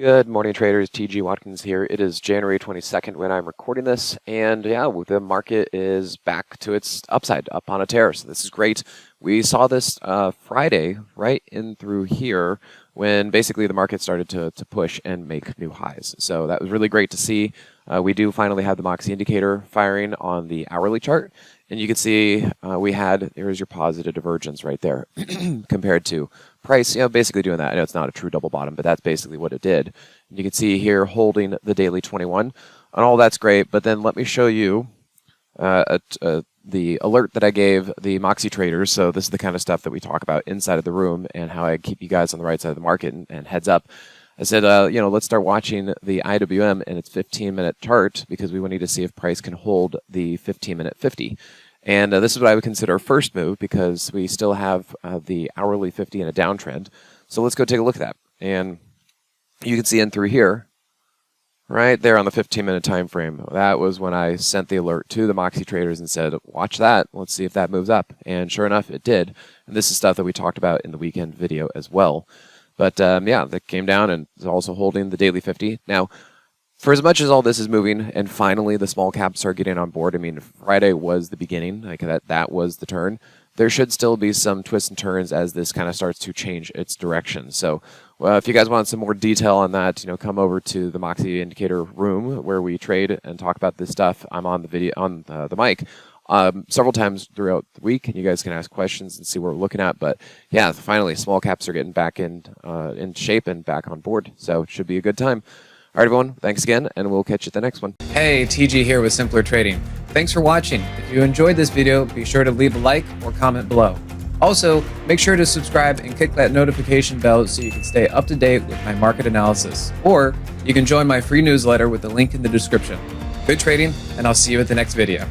Good morning, traders. TG Watkins here. It is January 22nd when I'm recording this, and yeah, the market is back to its upside, up on a tear. So this is great. We saw this Friday right in through here when basically the market started to push and make new highs. So that was really great to see. We do finally have the Moxie indicator firing on the hourly chart, and you can see there's your positive divergence right there compared to price, basically doing that. I know it's not a true double bottom, but that's basically what it did. And you can see here holding the daily 21, and all that's great. But then let me show you the alert that I gave the Moxie traders. So this is the kind of stuff that we talk about inside of the room and how I keep you guys on the right side of the market and heads up. I said, let's start watching the IWM and its 15-minute chart because we need to see if price can hold the 15-minute 50. And this is what I would consider a first move because we still have the hourly 50 in a downtrend. So let's go take a look at that. And you can see in through here, right there on the 15-minute time frame, that was when I sent the alert to the Moxie traders and said, watch that. Let's see if that moves up. And sure enough, it did. And this is stuff that we talked about in the weekend video as well. But yeah, that came down and is also holding the daily 50. Now, for as much as all this is moving and finally the small caps are getting on board, I mean, Friday was the beginning, like that was the turn. There should still be some twists and turns as this kind of starts to change its direction. So if you guys want some more detail on that, come over to the Moxie indicator room where we trade and talk about this stuff. I'm on the video, on the mic several times throughout the week, and you guys can ask questions and see what we're looking at. But yeah, finally, small caps are getting back in shape and back on board. So it should be a good time. All right, everyone, thanks again, and we'll catch you at the next one. Hey, TG here with Simpler Trading. Thanks for watching. If you enjoyed this video, be sure to leave a like or comment below. Also, make sure to subscribe and click that notification bell so you can stay up to date with my market analysis. Or you can join my free newsletter with the link in the description. Good trading, and I'll see you at the next video.